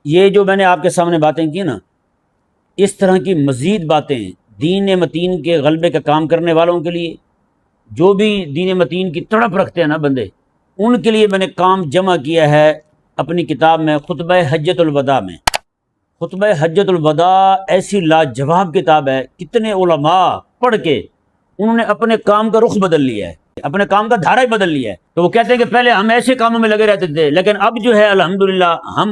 یہ جو میں نے آپ کے سامنے باتیں کی نا، اس طرح کی مزید باتیں دین متین کے غلبے کا کام کرنے والوں کے لیے، جو بھی دین متین کی تڑپ رکھتے ہیں نا بندے، ان کے لیے میں نے کام جمع کیا ہے اپنی کتاب میں، خطبہ حجۃ الوداع میں۔ خطبہ حجۃ الوداع ایسی لاجواب کتاب ہے، کتنے علماء پڑھ کے انہوں نے اپنے کام کا رخ بدل لیا ہے، اپنے کام کا دھارا ہی بدل لیا ہے۔ تو وہ کہتے ہیں کہ پہلے ہم ایسے کاموں میں لگے رہتے تھے، لیکن اب جو ہے الحمدللہ ہم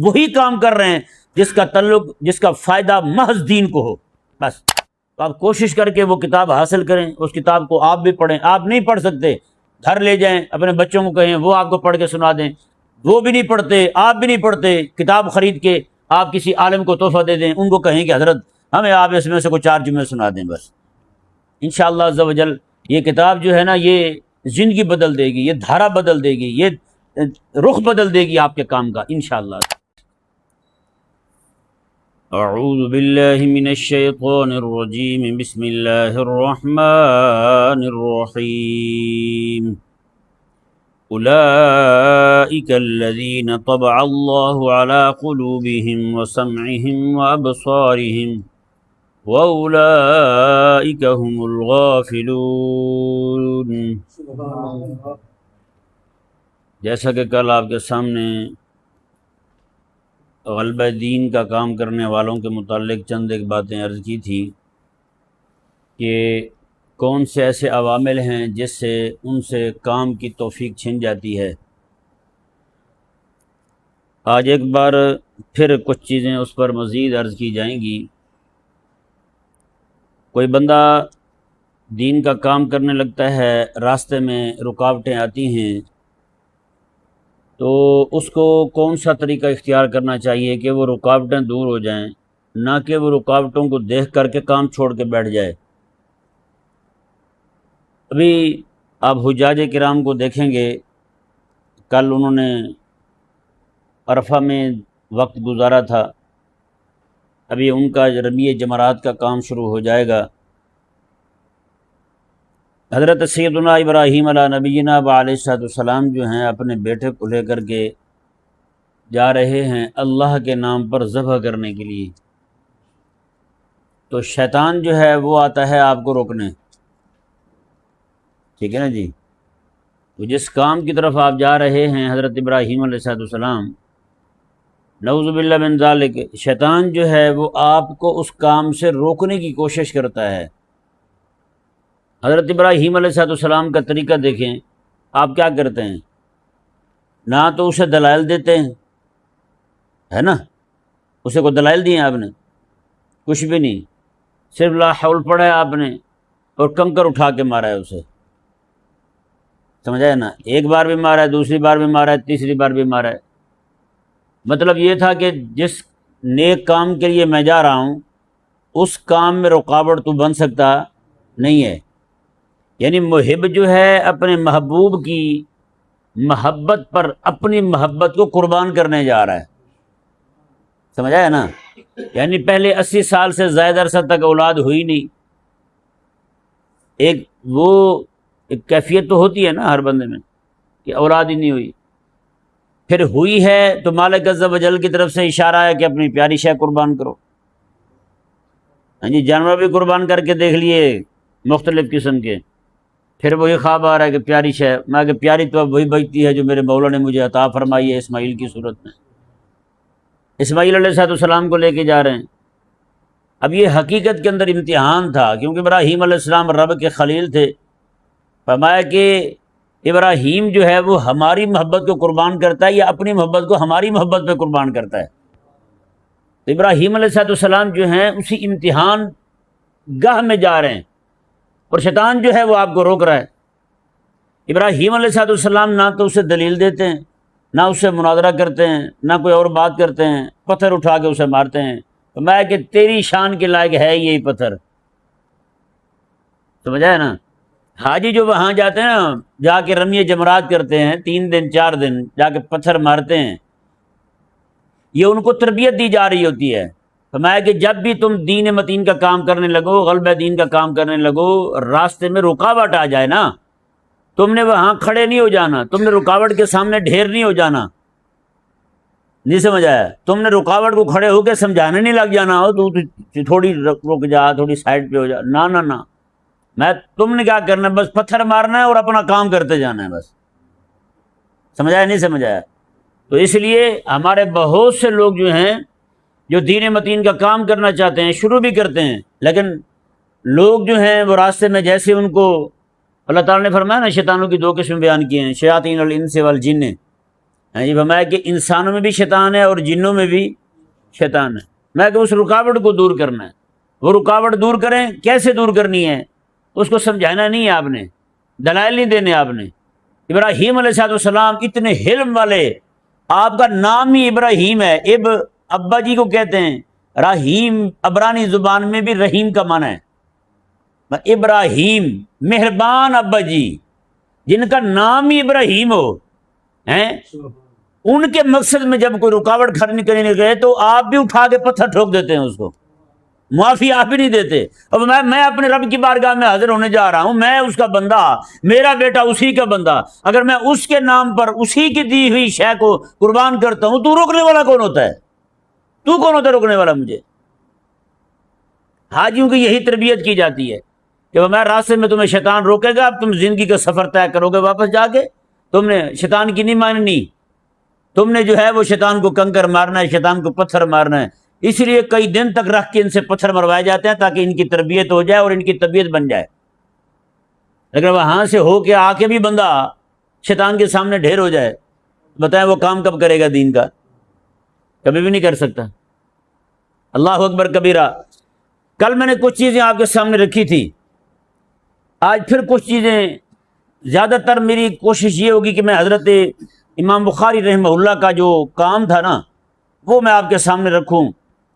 وہی کام کر رہے ہیں جس کا تعلق، جس کا فائدہ محض دین کو ہو۔ بس تو آپ کوشش کر کے وہ کتاب حاصل کریں، اس کتاب کو آپ بھی پڑھیں۔ آپ نہیں پڑھ سکتے، گھر لے جائیں، اپنے بچوں کو کہیں وہ آپ کو پڑھ کے سنا دیں۔ وہ بھی نہیں پڑھتے، آپ بھی نہیں پڑھتے، کتاب خرید کے آپ کسی عالم کو تحفہ دے دیں، ان کو کہیں کہ حضرت ہمیں آپ اس میں سے کوئی 4 جملے سنا دیں بس۔ انشاءاللہ عز و جل یہ کتاب جو ہے نا، یہ زندگی بدل دے گی، یہ دھارا بدل دے گی، یہ رخ بدل دے گی آپ کے کام کا انشاءاللہ۔ اعوذ باللہ من الشیطان الرجیم، بسم اللہ الرحمن الرحیم۔ اولئک الذین طبع اللہ علی قلوبہم وسمعہم وابصارہم وَأُولَئِكَ هُمُ الْغَافِلُونَ۔ جیسا کہ کل آپ کے سامنے غلبہ دین کا کام کرنے والوں کے متعلق چند ایک باتیں عرض کی تھی کہ کون سے ایسے عوامل ہیں جس سے ان سے کام کی توفیق چھن جاتی ہے۔ آج ایک بار پھر کچھ چیزیں اس پر مزید عرض کی جائیں گی۔ کوئی بندہ دین کا کام کرنے لگتا ہے، راستے میں رکاوٹیں آتی ہیں، تو اس کو کون سا طریقہ اختیار کرنا چاہیے کہ وہ رکاوٹیں دور ہو جائیں، نہ کہ وہ رکاوٹوں کو دیکھ کر کے کام چھوڑ کے بیٹھ جائے۔ ابھی آپ حجاج کرام کو دیکھیں گے، کل انہوں نے عرفہ میں وقت گزارا تھا، ابھی ان کا رمی جمرات کا کام شروع ہو جائے گا۔ حضرت سیدنا ابراہیم علیہ نبینا علیہ السلام جو ہیں اپنے بیٹے کو لے کر کے جا رہے ہیں اللہ کے نام پر ذبح کرنے کے لیے، تو شیطان جو ہے وہ آتا ہے آپ کو روکنے، ٹھیک ہے نا جی۔ تو جس کام کی طرف آپ جا رہے ہیں حضرت ابراہیم علیہ السلام، نعوذ باللہ من ذالک، شیطان جو ہے وہ آپ کو اس کام سے روکنے کی کوشش کرتا ہے۔ حضرت ابراہیم علیہ السلام کا طریقہ دیکھیں، آپ کیا کرتے ہیں، نہ تو اسے دلائل دیتے ہیں، ہے نا، اسے کو دلائل دیے آپ نے، کچھ بھی نہیں، صرف لا حول پڑھا ہے آپ نے اور کنکر اٹھا کے مارا ہے اسے، سمجھا ہے نا، ایک بار بھی مارا ہے، دوسری بار بھی مارا ہے، تیسری بار بھی مارا ہے۔ مطلب یہ تھا کہ جس نیک کام کے لیے میں جا رہا ہوں اس کام میں رکاوٹ تو بن سکتا نہیں ہے۔ یعنی محب جو ہے اپنے محبوب کی محبت پر اپنی محبت کو قربان کرنے جا رہا ہے، سمجھا ہے نا، یعنی پہلے 80 سال سے زائد عرصہ تک اولاد ہوئی نہیں، ایک کیفیت تو ہوتی ہے نا ہر بندے میں کہ اولاد ہی نہیں ہوئی، پھر ہوئی ہے تو مالک عز و جل کی طرف سے اشارہ ہے کہ اپنی پیاری شے قربان کرو۔ ہاں جی، جانور بھی قربان کر کے دیکھ لیے مختلف قسم کے، پھر وہی خواب آ رہا ہے کہ پیاری شے، میں کہ پیاری تو اب وہی بچتی ہے جو میرے مولا نے مجھے عطا فرمائی ہے اسماعیل کی صورت میں۔ اسماعیل علیہ السلام کو لے کے جا رہے ہیں۔ اب یہ حقیقت کے اندر امتحان تھا، کیونکہ ابراہیم علیہ السلام رب کے خلیل تھے۔ فرمایا کہ ابراہیم جو ہے وہ ہماری محبت کو قربان کرتا ہے یا اپنی محبت کو ہماری محبت پہ قربان کرتا ہے؟ تو ابراہیم علیہ السلام جو ہیں اسی امتحان گاہ میں جا رہے ہیں، اور شیطان جو ہے وہ آپ کو روک رہا ہے۔ ابراہیم علیہ السلام نہ تو اسے دلیل دیتے ہیں، نہ اسے مناظرہ کرتے ہیں، نہ کوئی اور بات کرتے ہیں، پتھر اٹھا کے اسے مارتے ہیں۔ تو میں کہ تیری شان کے لائق ہے یہی پتھر، سمجھا ہے نا۔ حاجی جو وہاں جاتے ہیں نا، جا کے رمی جمرات کرتے ہیں، 3 دن 4 دن جا کے پتھر مارتے ہیں، یہ ان کو تربیت دی جا رہی ہوتی ہے۔ فرمایا کہ جب بھی تم دین متین کا کام کرنے لگو، غلبہ دین کا کام کرنے لگو، راستے میں رکاوٹ آ جائے نا، تم نے وہاں کھڑے نہیں ہو جانا، تم نے رکاوٹ کے سامنے ڈھیر نہیں ہو جانا، نہیں سمجھ آیا؟ تم نے رکاوٹ کو کھڑے ہو کے سمجھانے نہیں لگ جانا ہو تو تھوڑی رک جا، تھوڑی سائڈ پہ ہو جا، نہ میں تم نے کیا کرنا ہے؟ بس پتھر مارنا ہے اور اپنا کام کرتے جانا ہے، بس سمجھ آیا نہیں سمجھ آیا؟ تو اس لیے ہمارے بہت سے لوگ جو ہیں جو دین متین کا کام کرنا چاہتے ہیں، شروع بھی کرتے ہیں، لیکن لوگ جو ہیں وہ راستے میں جیسے ان کو اللہ تعالیٰ نے فرمایا نا، شیطانوں کی 2 قسم بیان کیے ہیں، شیاطین الانس والجن، یہ فرمایا کہ انسانوں میں بھی شیطان ہے اور جنوں میں بھی شیطان ہے۔ میں کہ اس رکاوٹ کو دور کرنا ہے، وہ رکاوٹ دور کریں، کیسے دور کرنی ہے؟ اس کو سمجھانا نہیں ہے آپ نے، دلائل نہیں دینے آپ نے۔ ابراہیم علیہ السلام اتنے حلم والے، آپ کا نام ہی ابراہیم ہے، ابا جی کو کہتے ہیں رحیم، عبرانی زبان میں بھی رحیم کا معنی ہے، ابراہیم مہربان ابا جی، جن کا نام ہی ابراہیم ہو ہیں، ان کے مقصد میں جب کوئی رکاوٹ کھڑی کرنے گئے تو آپ بھی اٹھا کے پتھر ٹھوک دیتے ہیں، اس کو معافی آپ ہی نہیں دیتے۔ اب میں اپنے رب کی بارگاہ میں حاضر ہونے جا رہا ہوں، میں اس کا بندہ، میرا بیٹا اسی کا بندہ، اگر میں اس کے نام پر اسی کی دی ہوئی شے کو قربان کرتا ہوں تو روکنے والا کون ہوتا ہے؟ تو کون ہوتا ہے روکنے والا مجھے؟ حاجیوں کی یہی تربیت کی جاتی ہے کہ میں راستے میں تمہیں شیطان روکے گا، اب تم زندگی کا سفر طے کرو گے واپس جا کے، تم نے شیطان کی نہیں ماننی، تم نے جو ہے وہ شیطان کو کنکر مارنا ہے، شیطان کو پتھر مارنا ہے۔ اس لیے کئی دن تک رکھ کے ان سے پتھر مروائے جاتے ہیں تاکہ ان کی تربیت ہو جائے اور ان کی طبیعت بن جائے۔ اگر وہاں سے ہو کے آ کے بھی بندہ شیطان کے سامنے ڈھیر ہو جائے، بتائیں وہ کام کب کرے گا دین کا؟ کبھی بھی نہیں کر سکتا۔ اللہ اکبر کبیرہ۔ کل میں نے کچھ چیزیں آپ کے سامنے رکھی تھی، آج پھر کچھ چیزیں، زیادہ تر میری کوشش یہ ہوگی کہ میں حضرت امام بخاری رحمہ اللہ کا جو کام تھا نا وہ میں آپ کے سامنے رکھوں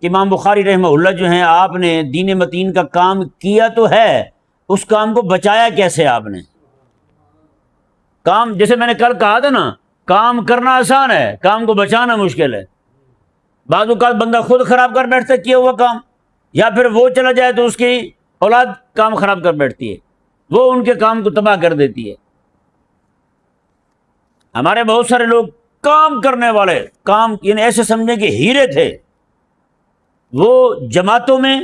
کہ امام بخاری رحمہ اللہ جو ہیں، آپ نے دین متین کا کام کیا تو ہے، اس کام کو بچایا کیسے آپ نے؟ کام جیسے میں نے کل کہا تھا نا، کام کرنا آسان ہے، کام کو بچانا مشکل ہے۔ بعض اوقات بندہ خود خراب کر بیٹھتا ہے کیا ہوا کام، یا پھر وہ چلا جائے تو اس کی اولاد کام خراب کر بیٹھتی ہے، وہ ان کے کام کو تباہ کر دیتی ہے۔ ہمارے بہت سارے لوگ کام کرنے والے، کام یعنی ایسے سمجھیں کہ ہیرے تھے، وہ جماعتوں میں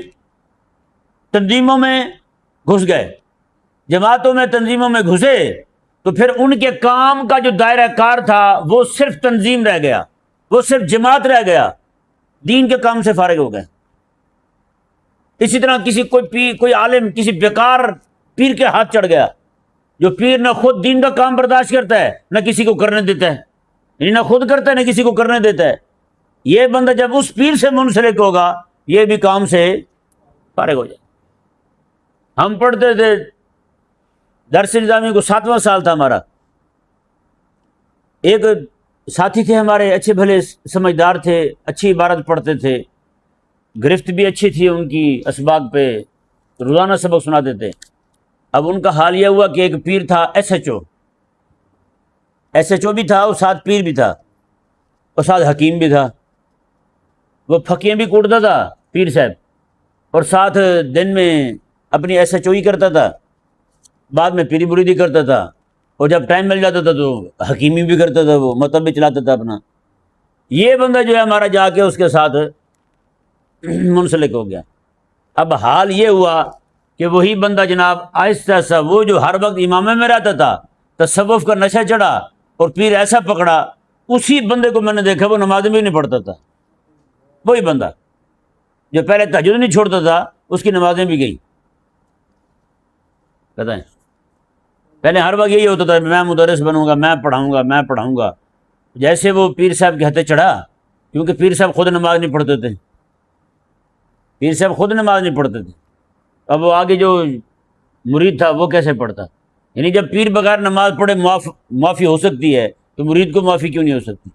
تنظیموں میں گھس گئے، جماعتوں میں تنظیموں میں گھسے تو پھر ان کے کام کا جو دائرہ کار تھا وہ صرف تنظیم رہ گیا، وہ صرف جماعت رہ گیا، دین کے کام سے فارغ ہو گئے۔ اسی طرح کوئی عالم کسی بیکار پیر کے ہاتھ چڑھ گیا، جو پیر نہ خود دین کا کام برداشت کرتا ہے نہ کسی کو کرنے دیتا ہے، یعنی نہ خود کرتا ہے نہ کسی کو کرنے دیتا ہے، یہ بندہ جب اس پیر سے منسلک ہوگا یہ بھی کام سے فارغ ہو جائے۔ ہم پڑھتے تھے درس نظامی کو، 7واں سال تھا ہمارا، ایک ساتھی تھے ہمارے، اچھے بھلے سمجھدار تھے، اچھی عبارت پڑھتے تھے، گرفت بھی اچھی تھی ان کی اسباق پہ، روزانہ سبق سناتے تھے۔ اب ان کا حال یہ ہوا کہ ایک پیر تھا ایس ایچ او بھی تھا اور ساتھ پیر بھی تھا اور ساتھ حکیم بھی تھا، وہ پھکیاں بھی کوٹتا تھا پیر صاحب، اور ساتھ دن میں اپنی ایس ایچ او ہی کرتا تھا، بعد میں پیری مریدی کرتا تھا، اور جب ٹائم مل جاتا تھا تو حکیمی بھی کرتا تھا، وہ مطلب بھی چلاتا تھا اپنا۔ یہ بندہ جو ہے ہمارا جا کے اس کے ساتھ منسلک ہو گیا۔ اب حال یہ ہوا کہ وہی بندہ جناب آہستہ آہستہ، وہ جو ہر وقت امامے میں رہتا تھا، تصوف کا نشہ چڑھا اور پیر ایسا پکڑا، اسی بندے کو میں نے دیکھا وہ نمازیں بھی نہیں پڑھتا تھا، وہی بندہ جو پہلے تہجد نہیں چھوڑتا تھا اس کی نمازیں بھی گئی۔ بتائیں، پہلے ہر وقت یہی ہوتا تھا میں مدرس بنوں گا، میں پڑھاؤں گا، جیسے وہ پیر صاحب کے ہاتھے چڑھا، کیونکہ پیر صاحب خود نماز نہیں پڑھتے تھے، اب وہ آگے جو مرید تھا وہ کیسے پڑھتا؟ یعنی جب پیر بغیر نماز پڑھے معافی ہو سکتی ہے تو مرید کو معافی کیوں نہیں ہو سکتی؟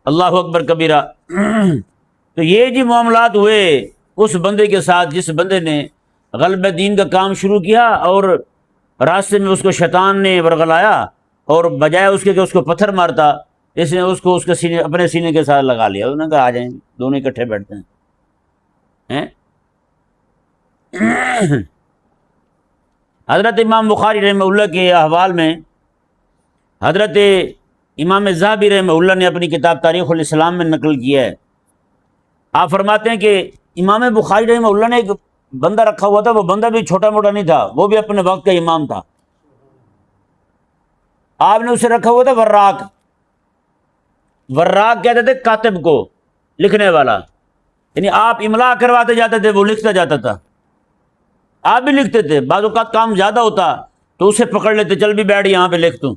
اللہ اکبر کبیرہ۔ تو یہ جی معاملات ہوئے اس بندے کے ساتھ جس بندے نے غلبہ دین کا کام شروع کیا، اور راستے میں اس کو شیطان نے ورغلایا، اور بجائے اس کے کہ اس کو پتھر مارتا، اس نے اس کو اس کے سینے، اپنے سینے کے ساتھ لگا لیا، انہوں نے کہا آ جائیں دونوں اکٹھے بیٹھتے ہیں۔ حضرت امام بخاری رحمہ اللہ کے احوال میں حضرت امام ذہبی رحمہ اللہ نے اپنی کتاب تاریخ الاسلام میں نقل کیا ہے، آپ فرماتے ہیں کہ امام بخاری رحمہ اللہ نے ایک بندہ رکھا ہوا تھا، وہ بندہ بھی چھوٹا موٹا نہیں تھا، وہ بھی اپنے وقت کا امام تھا۔ آپ نے اسے رکھا ہوا تھا وراق، وراق کہتے تھے کاتب کو، لکھنے والا، یعنی آپ املا کرواتے جاتے تھے، وہ لکھتا جاتا تھا، آپ بھی لکھتے تھے، بعض اوقات کام زیادہ ہوتا تو اسے پکڑ لیتے، چل بھی بیٹھ یہاں پہ لکھ توں،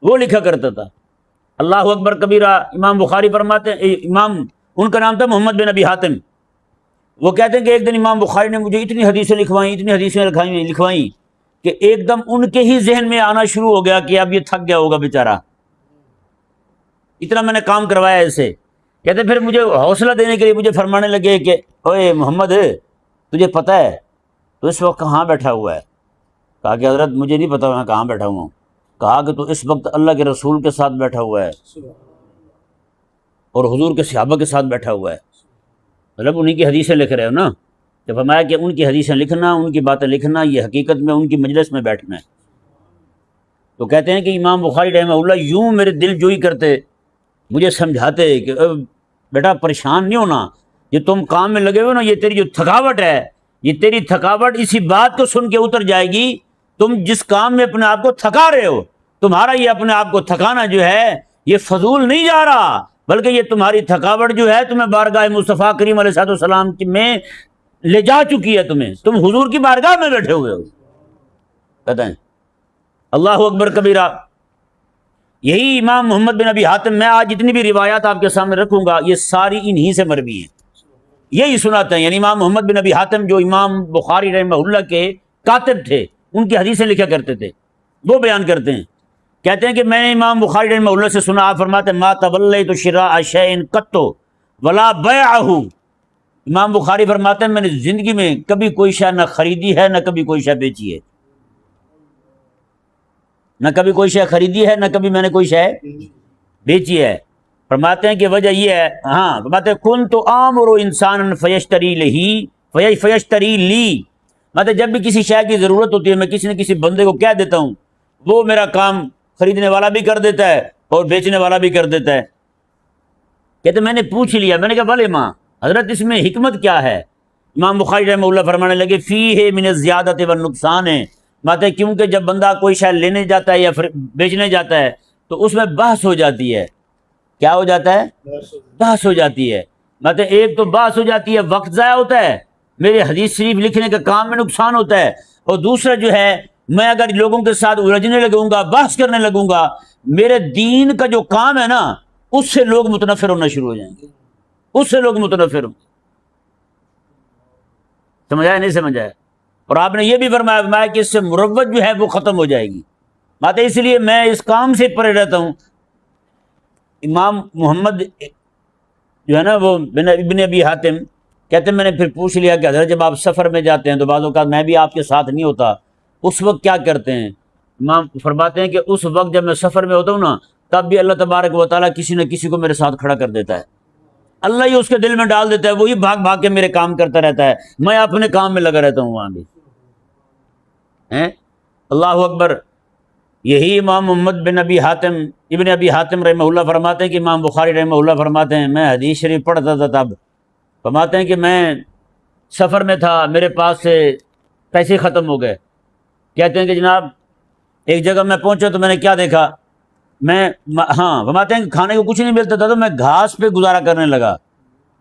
وہ لکھا کرتا تھا۔ اللہ اکبر کبیرہ۔ امام بخاری فرماتے ہیں، امام ان کا نام تھا محمد بن ابی حاتم، وہ کہتے ہیں کہ ایک دن امام بخاری نے مجھے اتنی حدیثیں لکھوائیں کہ ایک دم ان کے ہی ذہن میں آنا شروع ہو گیا کہ اب یہ تھک گیا ہوگا بیچارہ، اتنا میں نے کام کروایا اسے۔ کہتے پھر مجھے حوصلہ دینے کے لیے مجھے فرمانے لگے کہ اوے محمد، تجھے پتہ ہے تو اس وقت کہاں بیٹھا ہوا ہے؟ کہا کہ حضرت مجھے نہیں پتا میں کہاں بیٹھا ہوا ہوں۔ کہا کہ تو اس وقت اللہ کے رسول کے ساتھ بیٹھا ہوا ہے اور حضور کے صحابہ کے ساتھ بیٹھا ہوا ہے، مطلب انہی کی حدیثیں لکھ رہے ہو نا۔ تو فرمایا کہ ان کی حدیثیں لکھنا، ان کی باتیں لکھنا، یہ حقیقت میں ان کی مجلس میں بیٹھنا ہے۔ تو کہتے ہیں کہ امام بخاری رحمہ اللہ یوں میرے دل جوئی کرتے، مجھے سمجھاتے کہ بیٹا پریشان نہیں ہونا، یہ تم کام میں لگے ہوئے نا، یہ تیری جو تھکاوٹ ہے، یہ تیری تھکاوٹ اسی بات کو سن کے اتر جائے گی، تم جس کام میں اپنے آپ کو تھکا رہے ہو، تمہارا یہ اپنے آپ کو تھکانا جو ہے یہ فضول نہیں جا رہا، بلکہ یہ تمہاری تھکاوٹ جو ہے تمہیں بارگاہ مصطفیٰ کریم علیہ الصلوۃ والسلام میں لے جا چکی ہے، تم حضور کی بارگاہ میں بیٹھے ہوئے ہو۔ کہتے ہیں اللہ اکبر کبیرہ۔ یہی امام محمد بن ابی حاتم، میں آج جتنی بھی روایات آپ کے سامنے رکھوں گا یہ ساری انہی سے مروی ہیں، یہی سناتے ہیں۔ یعنی امام محمد بن ابی حاتم جو امام بخاری رحمہ اللہ کے کاتب تھے، ان کی حدیثیں لکھا کرتے تھے، وہ بیان کرتے ہیں، کہتے ہیں کہ میں نے امام بخاری رحمہ اللہ سے سنا، آپ فرماتے ہیں ما تولیت شراء شیء قط ولا بیعہ، امام بخاری فرماتے ہیں میں نے زندگی میں کبھی کوئی شے نہ خریدی ہے نہ کبھی کوئی شے بیچی ہے، نہ کبھی کوئی شے خریدی ہے نہ کبھی میں نے کوئی شے بیچی ہے۔ فرماتے ہیں کہ وجہ یہ ہے، ہاں فرماتے ہیں کنت آمر انسانا فیشتری لی، مطلب جب بھی کسی شے کی ضرورت ہوتی ہے میں کسی نہ کسی بندے کو کہہ دیتا ہوں، وہ میرا کام خریدنے والا بھی کر دیتا ہے اور بیچنے والا بھی کر دیتا ہے۔ کہتے میں نے پوچھ لیا، میں نے کہا بھلے ماں حضرت اس میں حکمت کیا ہے؟ امام بخاری رحمہ اللہ فرمانے لگے فیہ من الزیادۃ والنقصان ہے، ماتے کیونکہ جب بندہ کوئی شے لینے جاتا ہے یا پھر بیچنے جاتا ہے تو اس میں بحث ہو جاتی ہے، کیا ہو جاتا ہے؟ بحث ہو جاتی ہے، ماتے ایک تو بحث ہو جاتی ہے، وقت ضائع ہوتا ہے، میرے حدیث شریف لکھنے کا کام میں نقصان ہوتا ہے، اور دوسرا جو ہے میں اگر لوگوں کے ساتھ الجھنے لگوں گا، بحث کرنے لگوں گا، میرے دین کا جو کام ہے نا اس سے لوگ متنفر ہونا شروع ہو جائیں گے، اس سے لوگ متنفر ہوں۔ سمجھایا نہیں سمجھایا؟ اور آپ نے یہ بھی فرمایا کہ اس سے مروت جو ہے وہ ختم ہو جائے گی، بات ہے اس لیے میں اس کام سے پرے رہتا ہوں۔ امام محمد جو ہے نا وہ ابن ابی حاتم کہتے ہیں میں نے پھر پوچھ لیا کہ حضرت جب آپ سفر میں جاتے ہیں تو بعض اوقات میں بھی آپ کے ساتھ نہیں ہوتا، اس وقت کیا کرتے ہیں؟ امام فرماتے ہیں کہ اس وقت جب میں سفر میں ہوتا ہوں نا تب بھی اللہ تبارک و تعالیٰ کسی نہ کسی کو میرے ساتھ کھڑا کر دیتا ہے، اللہ ہی اس کے دل میں ڈال دیتا ہے، وہی بھاگ بھاگ کے میرے کام کرتا رہتا ہے، میں اپنے کام میں لگا رہتا ہوں وہاں بھی ہیں۔ اللہ اکبر۔ یہی امام محمد بن ابی حاتم ابن ابی حاتم رحمہ اللہ فرماتے ہیں کہ امام بخاری رحمہ اللہ فرماتے ہیں میں حدیث شریف پڑھتا تھا، تب فرماتے ہیں کہ میں سفر میں تھا، میرے پاس سے پیسے ختم ہو گئے، کہتے ہیں کہ جناب ایک جگہ میں پہنچا تو میں نے کیا دیکھا، فرماتے ہیں کہ کھانے کو کچھ نہیں ملتا تھا تو میں گھاس پہ گزارا کرنے لگا،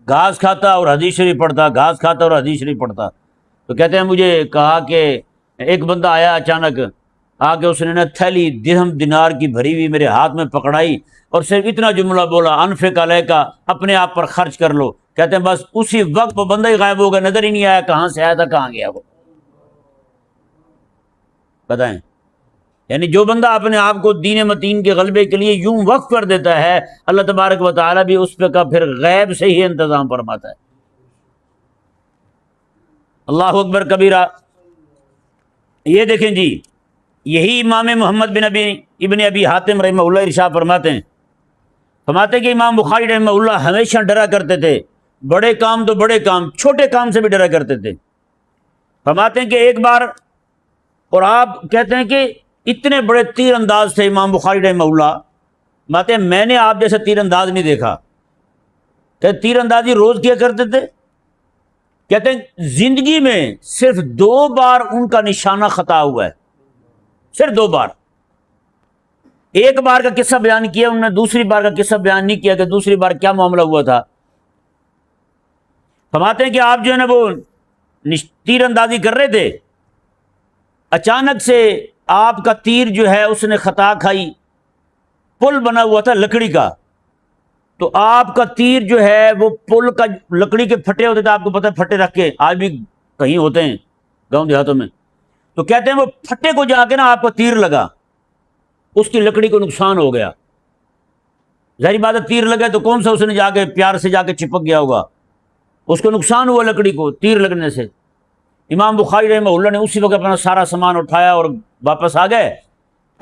گھاس کھاتا اور حدیث شریف پڑھتا، گھاس کھاتا اور حدیث شریف پڑھتا۔ تو کہتے ہیں مجھے کہا کہ ایک بندہ آیا اچانک آ کے اس نے نا تھیلی درہم دینار کی بھری ہوئی میرے ہاتھ میں پکڑائی اور صرف اتنا جملہ بولا انفق علیک، اپنے آپ پر خرچ کر لو۔ کہتے ہیں بس اسی وقت وہ بندہ ہی غائب ہو گیا، نظر ہی نہیں آیا کہاں سے آیا تھا کہاں گیا وہ۔ بتائیں، یعنی جو بندہ اپنے آپ کو دین متین کے غلبے کے لیے یوں وقف کر دیتا ہے اللہ تبارک و تعالیٰ بھی اس پہ کا پھر غیب سے ہی انتظام فرماتا ہے۔ اللہ اکبر کبیرہ۔ یہ دیکھیں جی، یہی امام محمد بن ابن ابی حاتم رحمہ اللہ ارشاد فرماتے ہیں کہ امام بخاری رحمہ اللہ ہمیشہ ڈرا کرتے تھے، بڑے کام تو بڑے کام، چھوٹے کام سے بھی ڈرا کرتے تھے۔ فرماتے ہیں کہ ایک بار، اور آپ کہتے ہیں کہ اتنے بڑے تیر انداز تھے امام بخاری رحمہ اللہ، باتیں میں نے آپ جیسا تیر انداز نہیں دیکھا. کہ تیر اندازی روز کیا کرتے تھے. کہتے ہیں زندگی میں صرف 2 بار ان کا نشانہ خطا ہوا ہے, صرف 2 بار. ایک بار کا قصہ بیان کیا انہوں نے, دوسری بار کا قصہ بیان نہیں کیا کہ دوسری بار کیا معاملہ ہوا تھا. فرماتے ہیں کہ آپ جو ہے نا وہ تیر اندازی کر رہے تھے, اچانک سے آپ کا تیر جو ہے اس نے خطا کھائی. پل بنا ہوا تھا لکڑی کا, تو آپ کا تیر جو ہے وہ پل کا لکڑی کے پھٹے ہوتے تھے, آپ کو پتہ ہے پھٹے رکھ کے آج بھی کہیں ہوتے ہیں گاؤں دیہاتوں میں. تو کہتے ہیں وہ پھٹے کو جا کے نا آپ کا تیر لگا, اس کی لکڑی کو نقصان ہو گیا. ظاہری بات ہے تیر لگا تو کون سا اس نے جا کے پیار سے جا کے چپک گیا ہوگا, اس کو نقصان ہوا لکڑی کو تیر لگنے سے. امام بخاری رحمہ اللہ نے اسی وقت اپنا سارا سامان اٹھایا اور واپس آ گئے.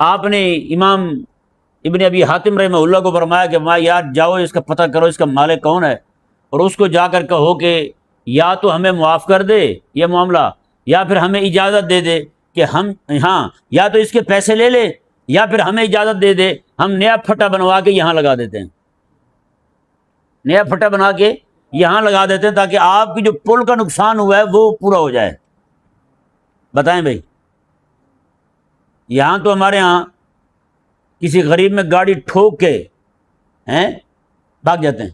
آپ نے امام ابن ابی حاتم رحمہ اللہ کو فرمایا کہ ماں یار جاؤ اس کا پتہ کرو اس کا مالک کون ہے, اور اس کو جا کر کہو کہ یا تو ہمیں معاف کر دے یہ معاملہ, یا پھر ہمیں اجازت دے دے کہ ہم ہاں یا تو اس کے پیسے لے لے یا پھر ہمیں اجازت دے دے, ہم نیا پھٹا بنوا کے یہاں لگا دیتے ہیں, نیا پھٹا بنا کے یہاں لگا دیتے ہیں تاکہ آپ کی جو پل کا نقصان ہوا ہے وہ پورا ہو جائے. بتائیں بھائی, یہاں تو ہمارے ہاں کسی غریب میں گاڑی ٹھوک کے بھاگ جاتے ہیں.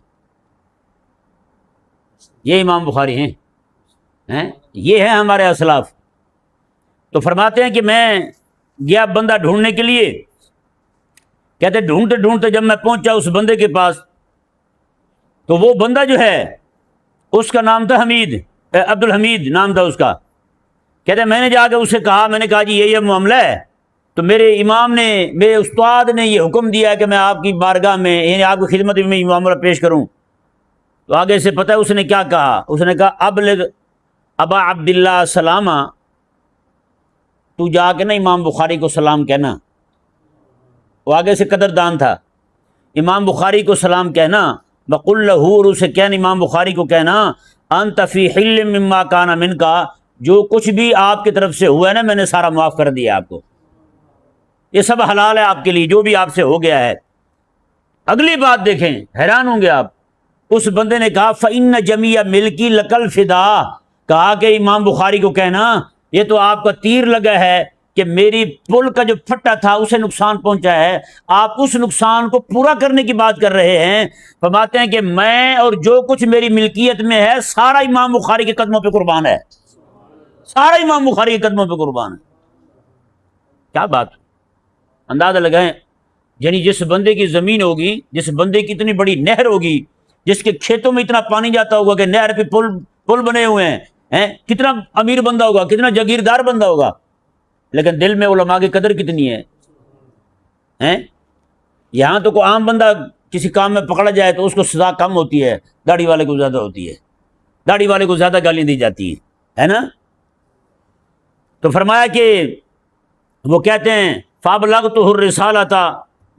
یہ امام بخاری ہیں, یہ ہیں ہمارے اسلاف. تو فرماتے ہیں کہ میں گیا بندہ ڈھونڈنے کے لیے. کہتے ڈھونڈتے ڈھونڈتے جب میں پہنچا اس بندے کے پاس, تو وہ بندہ جو ہے اس کا نام تھا حمید, عبد الحمید نام تھا اس کا. کہتے میں نے جا کے اسے کہا, میں نے کہا جی یہ معاملہ ہے, تو میرے امام نے, میرے استاد نے یہ حکم دیا ہے کہ میں آپ کی بارگاہ میں یعنی آپ کی خدمت میں یہ معاملہ پیش کروں. تو آگے سے پتہ ہے اس نے کیا کہا, اس نے کہا ابلغ ابا عبداللہ سلامہ, تو جا کے نا امام بخاری کو سلام کہنا. وہ آگے سے قدردان تھا, امام بخاری کو سلام کہنا. وقل لہ, اور اسے کہنا امام بخاری کو کہنا, انت فی حل مما کان منکا, جو کچھ بھی آپ کی طرف سے ہوا ہے نا میں نے سارا معاف کر دیا آپ کو, یہ سب حلال ہے آپ کے لیے جو بھی آپ سے ہو گیا ہے. اگلی بات دیکھیں, حیران ہوں گے آپ. اس بندے نے کہا فإن جمیع ملکی لکل فدا, کہا کہ امام بخاری کو کہنا یہ تو آپ کا تیر لگا ہے کہ میری پل کا جو پھٹا تھا اسے نقصان پہنچا ہے, آپ اس نقصان کو پورا کرنے کی بات کر رہے ہیں. فرماتے ہیں کہ میں اور جو کچھ میری ملکیت میں ہے سارا امام بخاری کے قدموں پہ قربان ہے, سارا امام بخاری کے قدموں پہ قربان ہے. کیا بات, اندازہ لگائیں. یعنی جس بندے کی زمین ہوگی, جس بندے کی اتنی بڑی نہر ہوگی, جس کے کھیتوں میں اتنا پانی جاتا ہوگا کہ نہر پہ پل بنے ہوئے ہیں, کتنا امیر بندہ ہوگا, کتنا جاگیردار بندہ ہوگا, لیکن دل میں علماء کی قدر کتنی ہے. یہاں تو کوئی عام بندہ کسی کام میں پکڑا جائے تو اس کو سزا کم ہوتی ہے, داڑھی والے کو زیادہ ہوتی ہے, داڑھی والے کو زیادہ گالیاں دی جاتی ہے نا. تو فرمایا کہ وہ کہتے ہیں فابلغتہ الرسالۃ,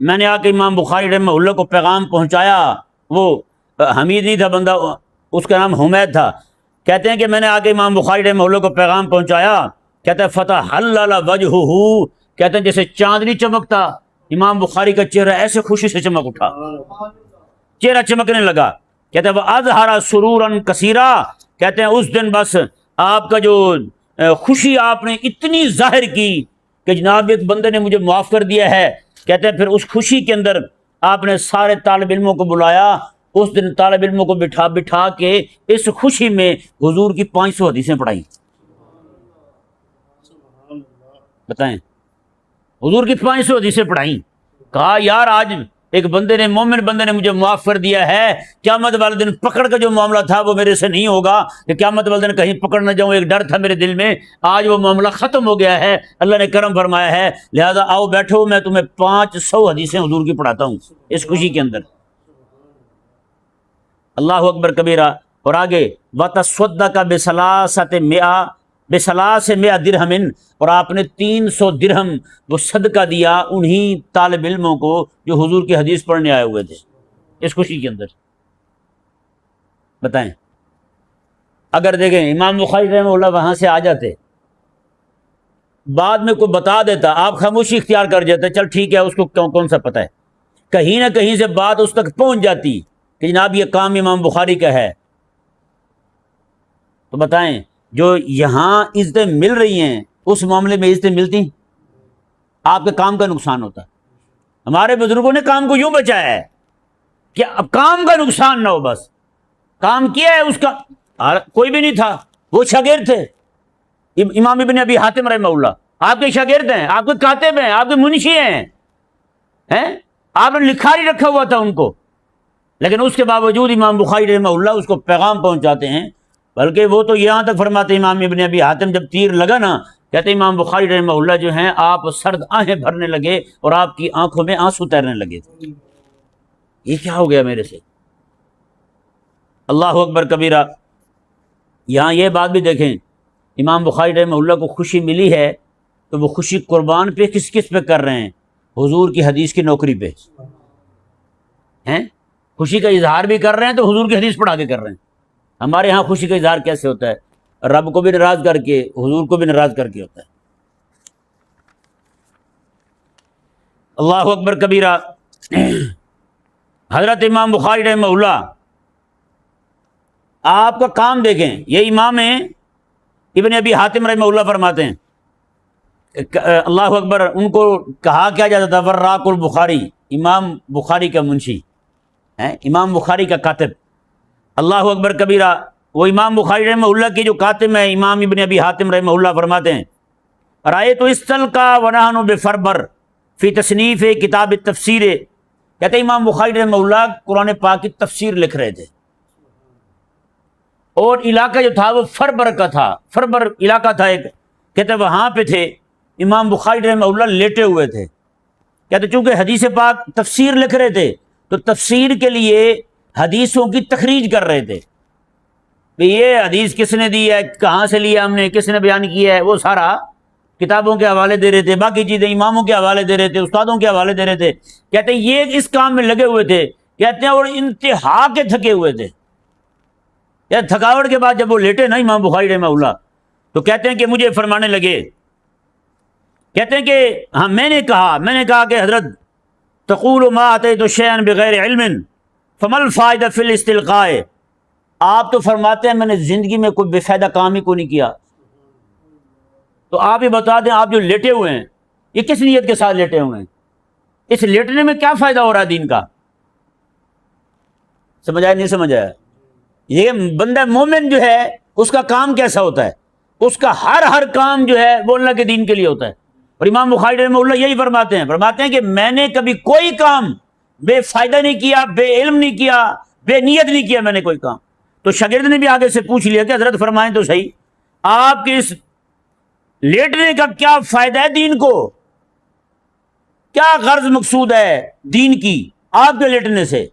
میں نے آ کے امام بخاری رحمہ اللہ کو پیغام پہنچایا. وہ حمید نہیں تھا بندہ, اس کا نام حمید تھا. کہتے ہیں کہ میں نے آ کے امام بخاری رحمہ اللہ کو پیغام پہنچایا. کہتے ہیں فتحلل وجہہ, کہتے ہیں جیسے چاندنی چمکتا, امام بخاری کا چہرہ ایسے خوشی سے چمک اٹھا, چہرہ چمکنے لگا. کہتے ہیں وَأَظْهَرَ سُرُورًا كَثِيرًا, کہتے ہیں اس دن بس آپ کا جو خوشی آپ نے اتنی ظاہر کی کہ جناب ایک بندے نے مجھے معاف کر دیا ہے. کہتے ہیں پھر اس خوشی کے اندر آپ نے سارے طالب علموں کو بلایا. اس دن طالب علموں کو بٹھا کے اس خوشی میں حضور کی 500 حدیثیں پڑھائیں. بتائیں, حضور کی 500 حدیثیں پڑھائیں. کہا یار آج ایک بندے نے, مومن بندے نے مجھے معاف کر دیا ہے, قیامت والے دن پکڑ کا جو معاملہ تھا وہ میرے سے نہیں ہوگا کہ قیامت والے دن کہیں پکڑ نہ جاؤں, ایک ڈر تھا میرے دل میں. آج وہ معاملہ ختم ہو گیا ہے, اللہ نے کرم فرمایا ہے, لہذا آؤ بیٹھو میں تمہیں 500 حدیثیں حضور کی پڑھاتا ہوں اس خوشی کے اندر. اللہ اکبر کبیرہ. اور آگے وَتَصَدَّقَ بِثَلَاثِ مِئَةِ دِرْہَمٍ, اور آپ نے 300 درہم وہ صدقہ دیا انہی طالب علموں کو جو حضور کی حدیث پڑھنے آئے ہوئے تھے اس خوشی کے اندر. بتائیں, اگر دیکھیں امام بخاری رحمہ اللہ وہاں سے آ جاتے, بعد میں کوئی بتا دیتا, آپ خاموشی اختیار کر جاتے, چل ٹھیک ہے اس کو کون سا پتہ ہے. کہیں نہ کہیں سے بات اس تک پہنچ جاتی کہ جناب یہ کام امام بخاری کا ہے، تو بتائیں جو یہاں عزتیں مل رہی ہیں اس معاملے میں عزتیں ملتی؟ آپ کے کام کا نقصان ہوتا ہے۔ ہمارے بزرگوں نے کام کو یوں بچایا ہے کہ اب کام کا نقصان نہ ہو، بس کام کیا ہے اس کا کوئی بھی نہیں تھا، وہ شاگرد تھے امام ابن ابی حاتم رحمہ اللہ، آپ کے شاگرد ہیں، آپ کے کاتب ہیں، آپ کے منشی ہیں، آپ نے لکھاری رکھا ہوا تھا ان کو، لیکن اس کے باوجود امام بخاری رحمہ اللہ اس کو پیغام پہنچاتے ہیں، بلکہ وہ تو یہاں تک فرماتے امام ابن ابی حاتم جب تیر لگا نا، کہتے امام بخاری رحمہ اللہ جو ہیں آپ سرد آہیں بھرنے لگے اور آپ کی آنکھوں میں آنسو تیرنے لگے تھے، یہ کیا ہو گیا میرے سے؟ اللہ اکبر کبیرہ۔ یہاں یہ بات بھی دیکھیں، امام بخاری رحمہ اللہ کو خوشی ملی ہے تو وہ خوشی قربان پہ کس کس پہ کر رہے ہیں؟ حضور کی حدیث کی نوکری پہ ہیں، خوشی کا اظہار بھی کر رہے ہیں تو حضور کی حدیث پڑھا کے کر رہے ہیں۔ ہمارے ہاں خوشی کا اظہار کیسے ہوتا ہے؟ رب کو بھی ناراض کر کے، حضور کو بھی ناراض کر کے ہوتا ہے۔ اللہ اکبر کبیرہ۔ حضرت امام بخاری رحمہ اللہ، آپ کا کام دیکھیں، یہ امام ہیں ابن ابی حاتم رحمہ اللہ فرماتے ہیں، اللہ اکبر، ان کو کہا کیا جاتا تھا وراق البخاری، امام بخاری کا منشی ہے، امام بخاری کا کاتب۔ اللہ اکبر کبیرہ۔ وہ امام بخاری رحمہ اللہ کی جو کاتب ہے امام ابن ابی حاتم رحمہ اللہ فرماتے ہیں، رائے تو استل کا ونحن بفربر فی تصنیف کتاب تفسیر، کہتے ہیں امام بخاری رحمہ اللہ قرآن پاک کی تفسیر لکھ رہے تھے، اور علاقہ جو تھا وہ فربر کا تھا، فربر علاقہ تھا ایک، کہتے وہاں پہ تھے، امام بخاری رحمہ اللہ لیٹے ہوئے تھے، کہتے چونکہ حدیث پاک تفسیر لکھ رہے تھے تو تفسیر کے لیے حدیثوں کی تخریج کر رہے تھے، یہ حدیث کس نے دی ہے، کہاں سے لیا ہم نے، کس نے بیان کیا ہے، وہ سارا کتابوں کے حوالے دے رہے تھے، باقی چیزیں اماموں کے حوالے دے رہے تھے، استادوں کے حوالے دے رہے تھے، کہتے ہیں یہ اس کام میں لگے ہوئے تھے، کہتے ہیں اور انتہا کے تھکے ہوئے تھے، یا تھکاوٹ کے بعد جب وہ لیٹے نا امام بخاری رحمہ اللہ تو کہتے ہیں کہ مجھے فرمانے لگے، کہتے ہیں کہ ہاں میں نے کہا کہ حضرت تقول ما اتیت شیئا بغیر علم فما الفائدہ فی الاستلقاء، آپ تو فرماتے ہیں میں نے زندگی میں کوئی بے فائدہ کام ہی کو نہیں کیا، تو آپ یہ بتا دیں آپ جو لیٹے ہوئے ہیں یہ کس نیت کے ساتھ لیٹے ہوئے ہیں، اس لیٹنے میں کیا فائدہ ہو رہا ہے دین کا؟ سمجھ آیا نہیں سمجھ آیا؟ یہ بندہ مومن جو ہے اس کا کام کیسا ہوتا ہے؟ اس کا ہر کام جو ہے وہ اللہ کے دین کے لیے ہوتا ہے، اور امام بخاری رحمہ اللہ یہی فرماتے ہیں کہ میں نے کبھی کوئی کام بے فائدہ نہیں کیا، بے علم نہیں کیا، بے نیت نہیں کیا میں نے کوئی کام۔ تو شاگرد نے بھی آگے سے پوچھ لیا کہ حضرت فرمائیں تو صحیح، آپ کے اس لیٹنے کا کیا فائدہ ہے دین کو، کیا غرض مقصود ہے دین کی آپ کے لیٹنے سے؟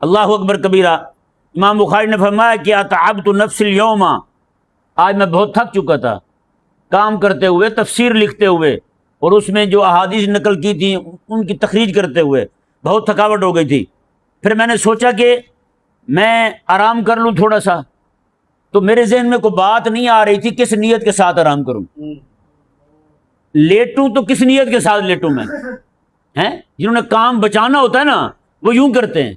اللہ اکبر کبیرہ۔ امام بخاری نے فرمایا کہ اتعبت نفس اليوم، آج میں بہت تھک چکا تھا کام کرتے ہوئے، تفسیر لکھتے ہوئے، اور اس میں جو احادیث نقل کی تھی ان کی تخریج کرتے ہوئے بہت تھکاوٹ ہو گئی تھی، پھر میں نے سوچا کہ میں آرام کر لوں تھوڑا سا، تو میرے ذہن میں کوئی بات نہیں آ رہی تھی کس نیت کے ساتھ آرام کروں، لیٹوں تو کس نیت کے ساتھ لیٹوں میں، جنہوں نے کام بچانا ہوتا ہے نا وہ یوں کرتے ہیں۔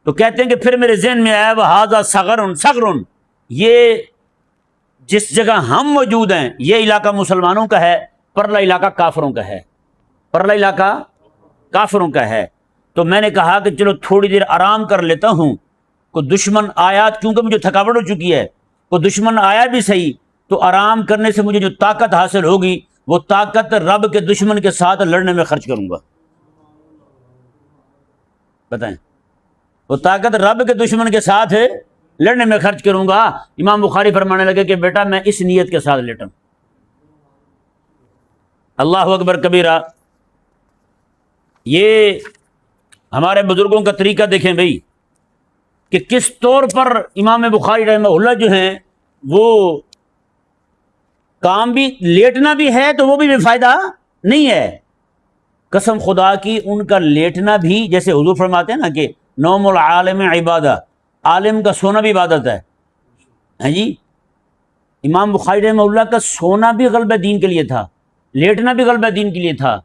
تو کہتے ہیں کہ پھر میرے ذہن میں آیا وہذا ثغر، یہ جس جگہ ہم موجود ہیں یہ علاقہ مسلمانوں کا ہے، پرلا علاقہ کافروں کا ہے، پرلا علاقہ کافروں کا ہے، تو میں نے کہا کہ چلو تھوڑی دیر آرام کر لیتا ہوں، کوئی دشمن آیا، کیونکہ مجھے تھکاوٹ ہو چکی ہے، کوئی دشمن آیا بھی صحیح تو آرام کرنے سے مجھے جو طاقت حاصل ہوگی وہ طاقت رب کے دشمن کے ساتھ لڑنے میں خرچ کروں گا۔ بتائیں، وہ طاقت رب کے دشمن کے ساتھ لڑنے میں خرچ کروں گا۔ امام بخاری فرمانے لگے کہ بیٹا میں اس نیت کے ساتھ لیٹا ہوں۔ اللہ اکبر کبیرہ۔ یہ ہمارے بزرگوں کا طریقہ دیکھیں بھئی کہ کس طور پر امام بخاری رحمہ اللہ جو ہیں وہ کام بھی لیٹنا بھی ہے تو وہ بھی بے فائدہ نہیں ہے، قسم خدا کی ان کا لیٹنا بھی، جیسے حضور فرماتے ہیں نا کہ نوم العالم عبادہ، عالم کا سونا بھی عبادت ہے، ہاں جی، امام بخاری رحمہ اللہ کا سونا بھی غلبہ دین کے لیے تھا، لیٹنا بھی غلبہ دین کے لیے تھا۔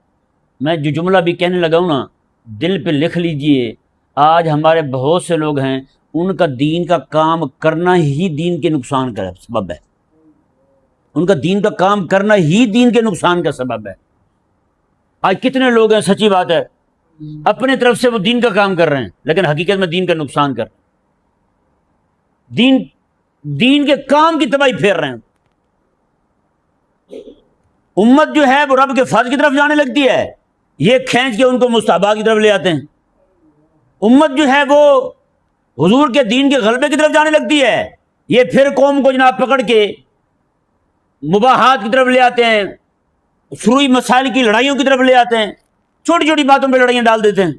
میں جو جملہ بھی کہنے لگا ہوں نا دل پہ لکھ لیجئے، آج ہمارے بہت سے لوگ ہیں ان کا دین کا کام کرنا ہی دین کے نقصان کا سبب ہے، ان کا دین کا کام کرنا ہی دین کے نقصان کا سبب ہے۔ آج کتنے لوگ ہیں، سچی بات ہے، اپنے طرف سے وہ دین کا کام کر رہے ہیں لیکن حقیقت میں دین کا نقصان کر رہے ہیں، دین کے کام کی تباہی پھیر رہے ہیں۔ امت جو ہے وہ رب کے فرض کی طرف جانے لگتی ہے، یہ کھینچ کے ان کو مستحبات کی طرف لے آتے ہیں۔ امت جو ہے وہ حضور کے دین کے غلبے کی طرف جانے لگتی ہے، یہ پھر قوم کو جناب پکڑ کے مباحات کی طرف لے آتے ہیں، فروعی مسائل کی لڑائیوں کی طرف لے آتے ہیں، چھوٹی چھوٹی باتوں پہ لڑائیاں ڈال دیتے ہیں۔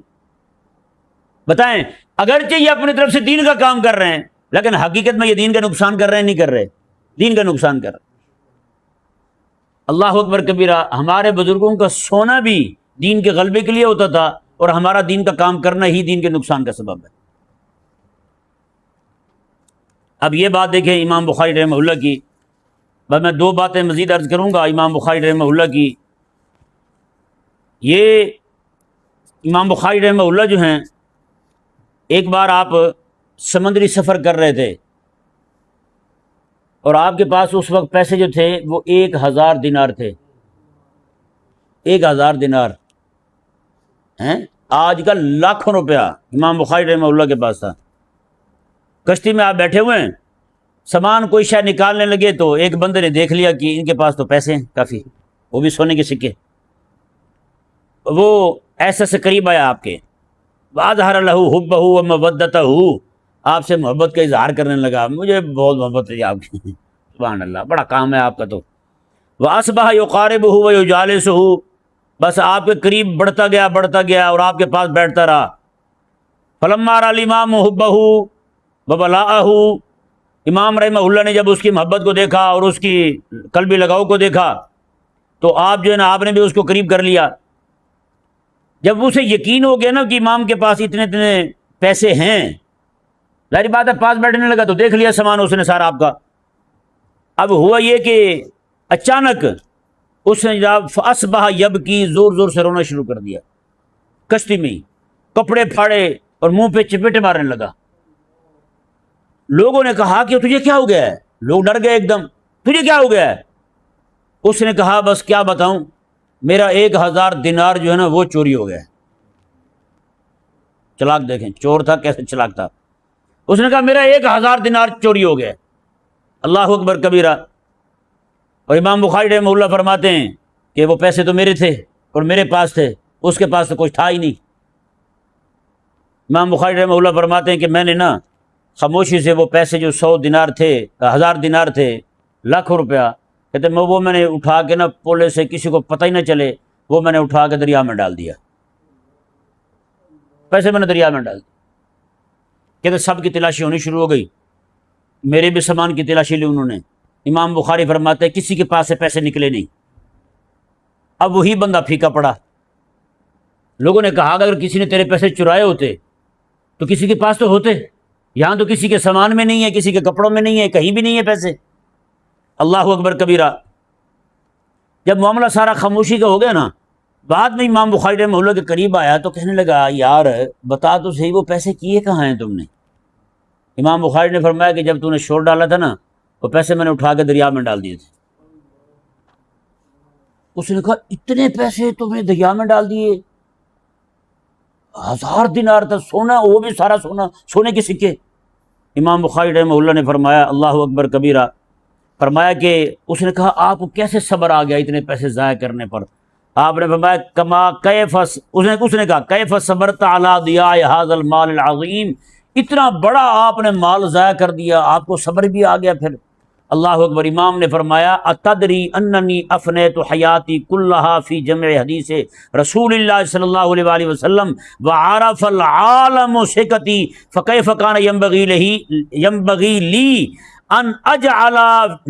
بتائیں، اگرچہ یہ اپنی طرف سے دین کا کام کر رہے ہیں لیکن حقیقت میں یہ دین کا نقصان کر رہے ہیں، نہیں کر رہے، دین کا نقصان کر رہے۔ اللہ اکبر کبیرہ۔ ہمارے بزرگوں کا سونا بھی دین کے غلبے کے لیے ہوتا تھا اور ہمارا دین کا کام کرنا ہی دین کے نقصان کا سبب ہے۔ اب یہ بات دیکھیں امام بخاری رحمہ اللہ کی، بس میں دو باتیں مزید عرض کروں گا امام بخاری رحمہ اللہ کی۔ یہ امام بخاری رحمہ اللہ جو ہیں، ایک بار آپ سمندری سفر کر رہے تھے اور آپ کے پاس اس وقت پیسے جو تھے وہ 1000 دینار تھے۔ 1000 دینار ہیں، آج کا لاکھوں روپیہ امام بخاری رحمہ اللہ کے پاس تھا۔ کشتی میں آپ بیٹھے ہوئے ہیں، سامان کوئی شاید نکالنے لگے تو ایک بندے نے دیکھ لیا کہ ان کے پاس تو پیسے ہیں کافی، وہ بھی سونے کے سکے۔ وہ ایسے سے قریب آیا آپ کے، وَأَظْهَرَ لَهُ حُبَّهُ وَمَوَدَّتَهُ، آپ سے محبت کا اظہار کرنے لگا، مجھے بہت محبت ہے آپ کی، سبحان اللہ، بڑا کام ہے آپ کا تو۔ وَأَصْبَحَ يُقَارِبُهُ وَيُجَالِسُهُ، بس آپ کے قریب بڑھتا گیا اور آپ کے پاس بیٹھتا رہا۔ فَلَمَّا رَأَى الْإِمَامُ حُبَّهُ وَبَلَاءَهُ، امام رحمہ اللہ نے جب اس کی محبت کو دیکھا اور اس کی قلبی لگاؤ کو دیکھا تو آپ جو ہے نا، آپ نے بھی اس کو قریب کر لیا۔ جب اسے یقین ہو گیا نا کہ امام کے پاس اتنے پیسے ہیں، ظاہر بات ہے پاس بیٹھنے لگا تو دیکھ لیا سامان اس نے سارا آپ کا۔ اب ہوا یہ کہ اچانک اس نے جب فاصبح یبکی، زور زور سے رونا شروع کر دیا، کشتی میں کپڑے پھاڑے اور منہ پہ چپیٹے مارنے لگا۔ لوگوں نے کہا کہ تجھے کیا ہو گیا ہے؟ لوگ ڈر گئے ایک دم، تجھے کیا ہو گیا ہے؟ اس نے کہا بس کیا بتاؤں، میرا 1000 دینار جو ہے نا وہ چوری ہو گیا ہے۔ چلاک دیکھیں، چور تھا کیسے چلاک تھا۔ اس نے کہا میرا 1000 دینار چوری ہو گیا ہے۔ اللہ اکبر کبیرہ۔ اور امام بخاری رحمہ اللہ فرماتے ہیں کہ وہ پیسے تو میرے تھے اور میرے پاس تھے، اس کے پاس تو کچھ تھا ہی نہیں۔ امام بخاری رحمہ اللہ فرماتے ہیں کہ میں نے نا خاموشی سے وہ پیسے جو 100 دینار تھے، 1000 دینار تھے، لاکھوں روپیہ، کہتے وہ میں نے اٹھا کے نا پولے سے کسی کو پتہ ہی نہ چلے، وہ میں نے اٹھا کے دریا میں ڈال دیا، پیسے میں نے دریا میں ڈال دیا۔ کہتے سب کی تلاشی ہونی شروع ہو گئی، میرے بھی سامان کی تلاشی لی انہوں نے۔ امام بخاری فرماتے ہیں کسی کے پاس سے پیسے نکلے نہیں۔ اب وہی بندہ پھیکا پڑا۔ لوگوں نے کہا اگر کسی نے تیرے پیسے چرائے ہوتے تو کسی کے پاس تو ہوتے، یہاں تو کسی کے سامان میں نہیں ہے، کسی کے کپڑوں میں نہیں ہے، کہیں بھی نہیں ہے پیسے۔ اللہ اکبر کبیرہ۔ جب معاملہ سارا خاموشی کا ہو گیا نا، بعد میں امام بخاری رحمہ اللہ کے قریب آیا تو کہنے لگا یار بتا تو صحیح وہ پیسے کیے کہاں ہیں تم نے؟ امام بخاری نے فرمایا کہ جب تو نے شور ڈالا تھا نا، وہ پیسے میں نے اٹھا کے دریا میں ڈال دیے تھے۔ اس نے کہا اتنے پیسے تم نے دریا میں ڈال دیے؟ 1000 دینار تھا سونا، وہ بھی سارا سونا، سونے کے سکے۔ امام بخاری رحمہ اللہ نے فرمایا اللہ اکبر کبیرہ، فرمایا کہ اس نے کہا آپ کو کیسے صبر آ گیا اتنے پیسے ضائع کرنے پر؟ آپ نے فرمایا کما کیف، اس نے کہا کیف صبرت علی ضیاء ھذا المال العظیم، اتنا بڑا آپ نے مال ضائع کر دیا، آپ کو صبر بھی آ گیا پھر؟ اللہ اکبر۔ امام نے فرمایا اتدری اننی افنیت حیاتی کلھا فی جمع حدیث رسول اللہ صلی اللہ علیہ وآلہ وسلم وعرف العالم ثقتی فکیف کان ینبغی لی ان اجعل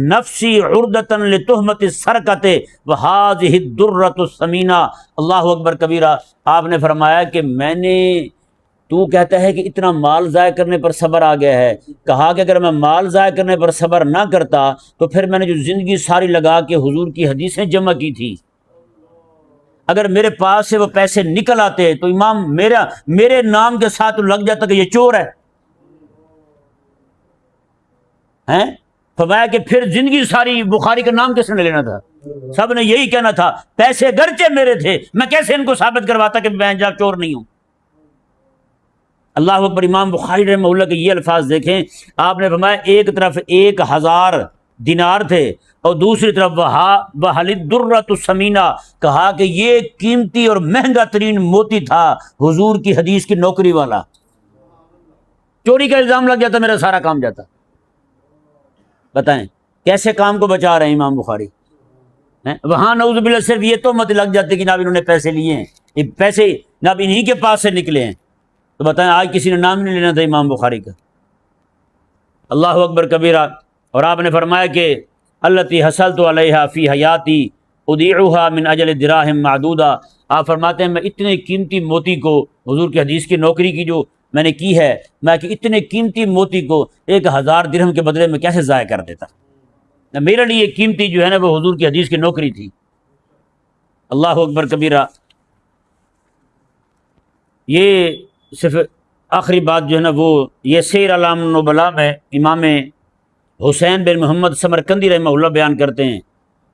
نفسی عردۃ لتہمۃ السرقۃ وہذہ الدرۃ الثمینہ۔ اللہ اکبر کبیرہ۔ آپ نے فرمایا کہ میں نے، تو کہتا ہے کہ اتنا مال ضائع کرنے پر صبر آ گیا ہے، کہا کہ اگر میں مال ضائع کرنے پر صبر نہ کرتا تو پھر میں نے جو زندگی ساری لگا کے حضور کی حدیثیں جمع کی تھی، اگر میرے پاس سے وہ پیسے نکل آتے تو امام میرے نام کے ساتھ لگ جاتا کہ یہ چور ہے ہیں؟ فرمایا کہ پھر زندگی ساری بخاری کا نام کس نے لینا تھا؟ سب نے یہی کہنا تھا پیسے گرچہ میرے تھے، میں کیسے ان کو ثابت کرواتا کہ میں جا چور نہیں ہوں۔ اللہ اکبر۔ امام بخاری رحمہ اللہ کے یہ الفاظ دیکھیں، آپ نے فرمایا ایک طرف 1000 دینار تھے اور دوسری طرف وَحَلِ الدُّرَّةُ الثَّمِینَہ، کہا کہ یہ قیمتی اور مہنگا ترین موتی تھا حضور کی حدیث کی نوکری والا۔ چوری کا الزام لگ جاتا میرا سارا کام جاتا۔ بتائیں کیسے کام کو بچا رہے ہیں امام بخاری؟ وہاں نعوذ باللہ صرف یہ تہمت لگ جاتی کہ جناب انہوں نے پیسے لیے ہیں، یہ پیسے جناب انہی کے پاس سے نکلے ہیں، تو بتائیں آج کسی نے نام نہیں لینا تھا امام بخاری کا۔ اللہ اکبر کبیرہ۔ اور آپ نے فرمایا کہ التی حصلت علیہا فی حیاتی اودیعها من اجل دراہم معدودہ، آپ فرماتے ہیں میں اتنے قیمتی موتی کو، حضور کی حدیث کی نوکری کی جو میں نے کی ہے، میں کہ اتنے قیمتی موتی کو 1000 درہم کے بدلے میں کیسے ضائع کر دیتا؟ میرے لیے قیمتی جو ہے نا وہ حضور کی حدیث کی نوکری تھی۔ اللہ اکبر کبیرہ۔ یہ صرف آخری بات جو ہے نا وہ یہ سیر اعلام النبلاء میں امام حسین بن محمد سمرقندی رحمہ اللہ بیان کرتے ہیں،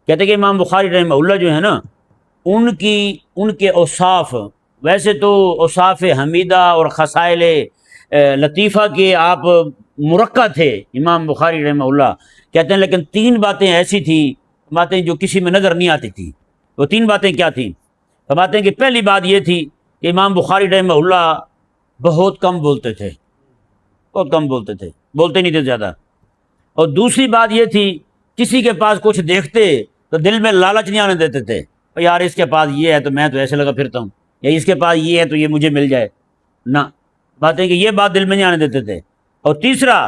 کہتے ہیں کہ امام بخاری رحمہ اللہ جو ہے نا ان کے اوصاف، ویسے تو اوصاف حمیدہ اور خصائل لطیفہ کے آپ مرقع تھے امام بخاری رحمہ اللہ، کہتے ہیں لیکن 3 باتیں ایسی تھیں، باتیں جو کسی میں نظر نہیں آتی تھی۔ وہ 3 باتیں کیا تھیں؟ فرماتے ہیں کہ پہلی بات یہ تھی کہ امام بخاری رحمہ اللہ بہت کم بولتے تھے، بہت کم بولتے تھے، بولتے نہیں تھے زیادہ۔ اور دوسری بات یہ تھی کسی کے پاس کچھ دیکھتے تو دل میں لالچ نہیں آنے دیتے تھے، یار اس کے پاس یہ ہے تو میں تو ایسے لگا پھرتا ہوں، یا اس کے پاس یہ ہے تو یہ مجھے مل جائے، نہ، باتیں کہ یہ بات دل میں نہیں آنے دیتے تھے۔ اور تیسرا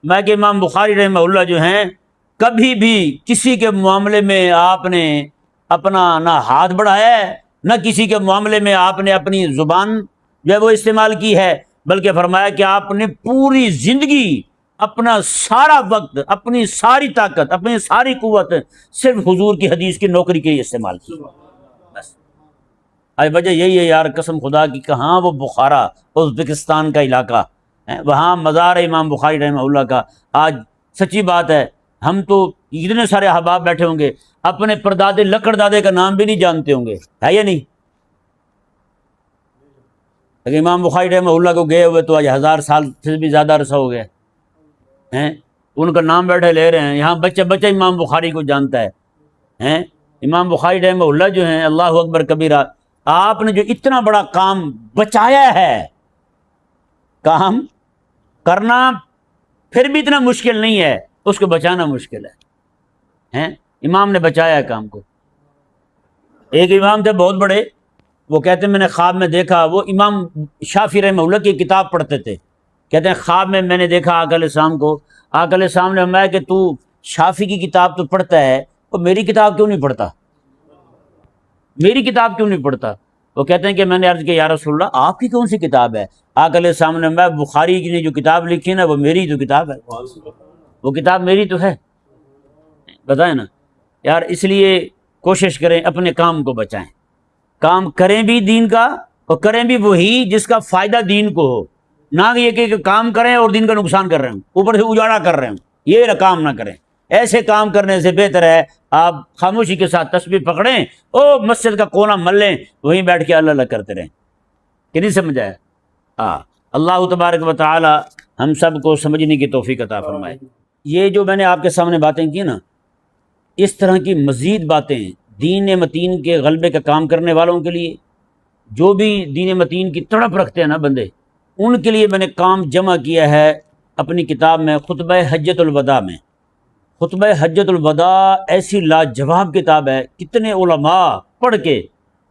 میں کہ امام بخاری رحمہ اللہ جو ہیں کبھی بھی کسی کے معاملے میں آپ نے اپنا نہ ہاتھ بڑھایا ہے، نہ کسی کے معاملے میں آپ نے اپنی زبان جو ہے وہ استعمال کی ہے، بلکہ فرمایا کہ آپ نے پوری زندگی اپنا سارا وقت، اپنی ساری طاقت، اپنی ساری قوت صرف حضور کی حدیث کی نوکری کے لیے استعمال کی۔ بس آج وجہ یہی ہے یار، قسم خدا کی، کہاں وہ بخارا ازبکستان کا علاقہ ہے، وہاں مزار امام بخاری رحمہ اللہ کا۔ آج سچی بات ہے ہم تو اتنے سارے احباب بیٹھے ہوں گے اپنے پردادے لکڑ دادے کا نام بھی نہیں جانتے ہوں گے، ہے یا نہیں؟ لیکن امام بخاری رحمہ اللہ کو گئے ہوئے تو آج 1000 سال سے بھی زیادہ عرصہ ہو گیا ہیں، ان کا نام بیٹھے لے رہے ہیں، یہاں بچہ بچہ امام بخاری کو جانتا ہے۔ امام بخاری رحمہ اللہ جو ہیں، اللہ اکبر کبیرہ، آپ نے جو اتنا بڑا کام بچایا ہے، کام کرنا پھر بھی اتنا مشکل نہیں ہے، اس کو بچانا مشکل ہے۔ امام نے بچایا ہے کام کو۔ ایک امام تھے بہت بڑے، وہ کہتے ہیں میں نے خواب میں دیکھا، وہ امام شافعی رحمہ اللہ کی کتاب پڑھتے تھے، کہتے ہیں خواب میں نے دیکھا آقا علیہ السلام کو، آقا علیہ السلام نے فرمایا کہ تو شافعی کی کتاب تو پڑھتا ہے، اور میری کتاب کیوں نہیں پڑھتا؟ میری کتاب کیوں نہیں پڑھتا؟ وہ کہتے ہیں کہ میں نے عرض کیا یا رسول اللہ آپ کی کون سی کتاب ہے؟ آقا علیہ السلام نے فرمایا بخاری کی نے جو کتاب لکھی ہے نا وہ میری تو کتاب ہے، وہ کتاب میری تو ہے۔ بتائیں نا یار، اس لیے کوشش کریں اپنے کام کو بچائیں، کام کریں بھی دین کا اور کریں بھی وہی جس کا فائدہ دین کو ہو، نہ یہ کہ کام کریں اور دین کا نقصان کر رہے ہوں، اوپر سے اجاڑا کر رہے ہوں، یہ کام نہ کریں۔ ایسے کام کرنے سے بہتر ہے آپ خاموشی کے ساتھ تسبیح پکڑیں، او مسجد کا کونا مل لیں، وہیں بیٹھ کے اللہ اللہ کرتے رہیں۔ کہ نہیں سمجھ آیا؟ اللہ تبارک و تعالی ہم سب کو سمجھنے کی توفیق عطا فرمائے۔ یہ جو میں نے آپ کے سامنے باتیں کی نا، اس طرح کی مزید باتیں دین متین کے غلبے کا کام کرنے والوں کے لیے، جو بھی دین متین کی تڑپ رکھتے ہیں نا بندے، ان کے لیے میں نے کام جمع کیا ہے اپنی کتاب میں، خطبہ حجۃ الوداع میں۔ خطبہ حجۃ الوداع ایسی لاجواب کتاب ہے، کتنے علماء پڑھ کے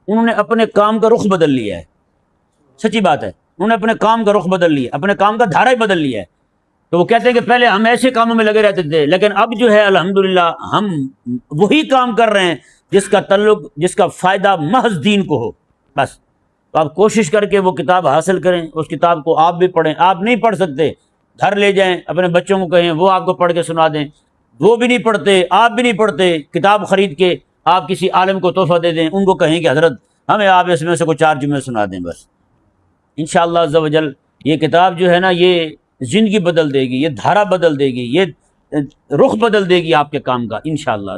انہوں نے اپنے کام کا رخ بدل لیا ہے۔ سچی بات ہے، انہوں نے اپنے کام کا رخ بدل لیا، اپنے کام کا دھارا ہی بدل لیا ہے۔ تو وہ کہتے ہیں کہ پہلے ہم ایسے کاموں میں لگے رہتے تھے، لیکن اب جو ہے الحمدللہ ہم وہی کام کر رہے ہیں جس کا تعلق، جس کا فائدہ محض دین کو ہو۔ بس تو آپ کوشش کر کے وہ کتاب حاصل کریں، اس کتاب کو آپ بھی پڑھیں۔ آپ نہیں پڑھ سکتے، گھر لے جائیں، اپنے بچوں کو کہیں وہ آپ کو پڑھ کے سنا دیں، وہ بھی نہیں پڑھتے، آپ بھی نہیں پڑھتے، کتاب خرید کے آپ کسی عالم کو تحفہ دے دیں، ان کو کہیں کہ حضرت ہمیں آپ اس میں سے کوئی 4 جملے سنا دیں بس، انشاءاللہ عز و جل یہ کتاب جو ہے نا یہ زندگی بدل دے گی، یہ دھارا بدل دے گی، یہ رخ بدل دے گی آپ کے کام کا انشاءاللہ۔